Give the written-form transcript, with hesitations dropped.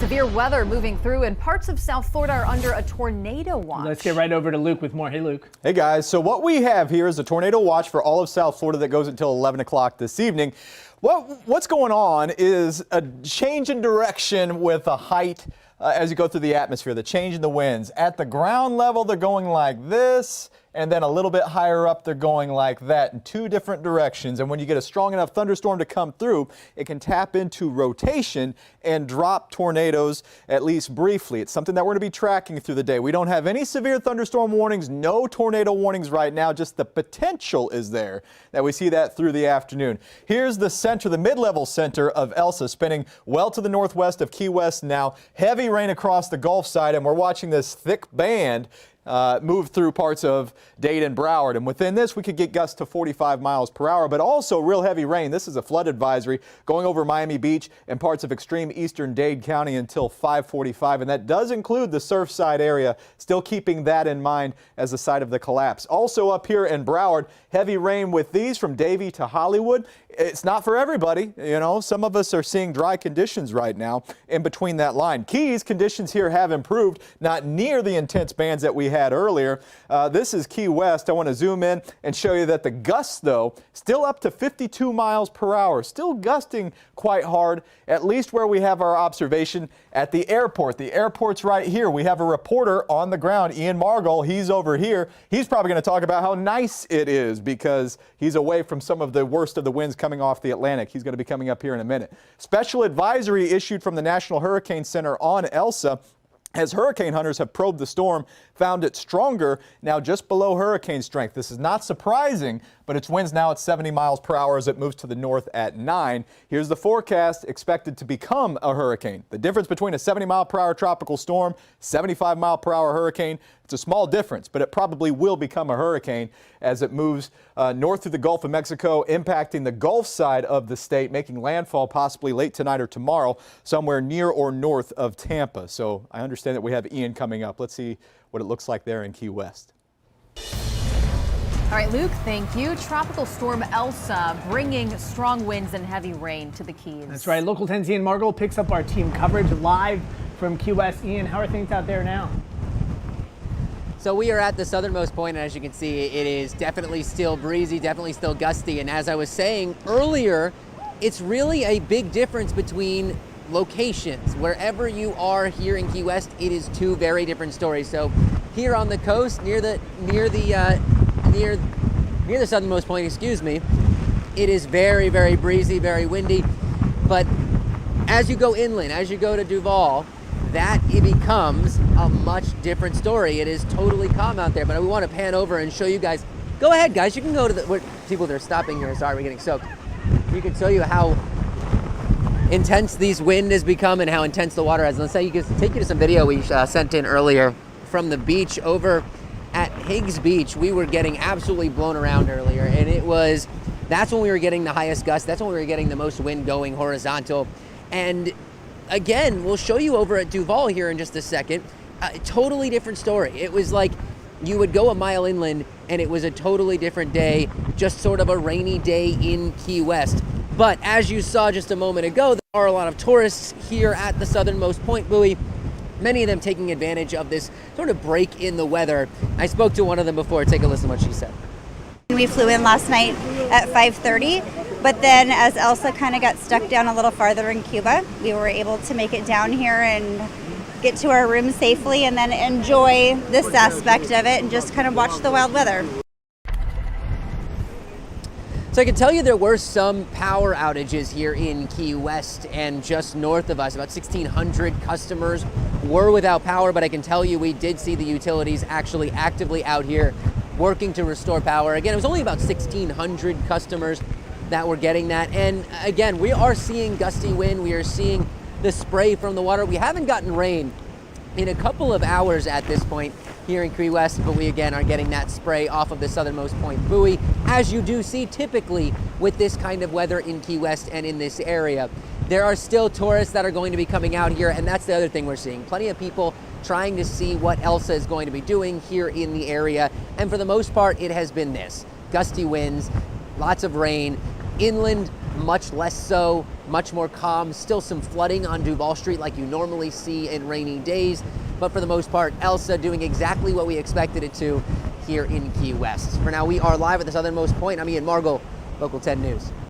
Severe weather moving through, and parts of South Florida are under a tornado watch. Let's get right over to Luke with more. Hey, Luke. Hey, guys. So what we have here is a tornado watch for all of South Florida that goes until 11 o'clock this evening. What's going on is a change in direction with a height as you go through the atmosphere, the change in the winds. At the ground level, they're going like this, and then a little bit higher up, they're going like that in two different directions. And when you get a strong enough thunderstorm to come through, it can tap into rotation and drop tornadoes, at least briefly. It's something that we're going to be tracking through the day. We don't have any severe thunderstorm warnings, no tornado warnings right now, just the potential is there that we see that through the afternoon. Here's the center, the mid-level center of Elsa, spinning well to the northwest of Key West now. Heavy rain across the Gulf side, and we're watching this thick band move through parts of Dade and Broward. And within this, we could get gusts to 45 miles per hour, but also real heavy rain. This is a flood advisory going over Miami Beach and parts of extreme eastern Dade County until 5:45. And that does include the Surfside area, still keeping that in mind as the site of the collapse. Also up here in Broward, heavy rain with these from Davie to Hollywood. It's not for everybody. You know, some of us are seeing dry conditions right now in between that line. Keys, conditions here have improved, not near the intense bands that we had earlier. This is Key West. I want to zoom in and show you that the gusts, though, still up to 52 miles per hour, still gusting quite hard, at least where we have our observation at the airport. The airport's right here. We have a reporter on the ground, Ian Margol. He's over here. He's probably going to talk about how nice it is because he's away from some of the worst of the winds coming off the Atlantic. He's going to be coming up here in a minute. Special advisory issued from the National Hurricane Center on Elsa, as hurricane hunters have probed the storm, found it stronger, now just below hurricane strength. This is not surprising, but its winds now at 70 miles per hour as it moves to the north at 9. Here's the forecast, expected to become a hurricane. The difference between a 70 mile per hour tropical storm, 75 mile per hour hurricane, it's a small difference, but it probably will become a hurricane as it moves north through the Gulf of Mexico, impacting the Gulf side of the state, making landfall possibly late tonight or tomorrow, somewhere near or north of Tampa. So I understand that we have Ian coming up. Let's see what it looks like there in Key West. All right, Luke, thank you. Tropical storm Elsa bringing strong winds and heavy rain to the Keys. That's right. Local 10's Ian Margol picks up our team coverage live from Key West. Ian, how are things out there now? So we are at the southernmost point, and as you can see, it is definitely still breezy, definitely still gusty. And as I was saying earlier, it's really a big difference between locations. Wherever you are here in Key West, it is two very different stories. So here on the coast, near the southernmost point, excuse me, it is very, very breezy, very windy. But as you go inland, as you go to Duval, that it becomes a much different story. It is totally calm out there, but we want to pan over and show you guys. Go ahead, guys. You can go to the people that are stopping here. Sorry, we're getting soaked. You can show you how intense these wind has become and how intense the water has. Let's say you can take you to some video we sent in earlier from the beach over at Higgs Beach. We were getting absolutely blown around earlier, and that's when we were getting the highest gust. That's when we were getting the most wind going horizontal. And again, we'll show you over at Duval here in just a second. A totally different story. It was like you would go a mile inland and it was a totally different day, just sort of a rainy day in Key West. But as you saw just a moment ago, there are a lot of tourists here at the southernmost point buoy, many of them taking advantage of this sort of break in the weather. I spoke to one of them before. Take a listen to what she said. We flew in last night at 5:30. But then as Elsa kind of got stuck down a little farther in Cuba, we were able to make it down here and get to our room safely and then enjoy this aspect of it and just kind of watch the wild weather. So I can tell you there were some power outages here in Key West and just north of us. About 1,600 customers were without power, but I can tell you we did see the utilities actually actively out here working to restore power. Again, it was only about 1,600 customers that we're getting that. And again, we are seeing gusty wind. We are seeing the spray from the water. We haven't gotten rain in a couple of hours at this point here in Key West, but we again are getting that spray off of the southernmost point buoy, as you do see typically with this kind of weather in Key West and in this area. There are still tourists that are going to be coming out here, and that's the other thing we're seeing. Plenty of people trying to see what Elsa is going to be doing here in the area. And for the most part, it has been this: gusty winds, lots of rain. Inland, much less so. much more calm. Still some flooding on Duval Street like you normally see in rainy days, but for the most part, Elsa doing exactly what we expected it to here in Key West. For now, we are live at the southernmost point. I'm Ian Margol, Local 10 News.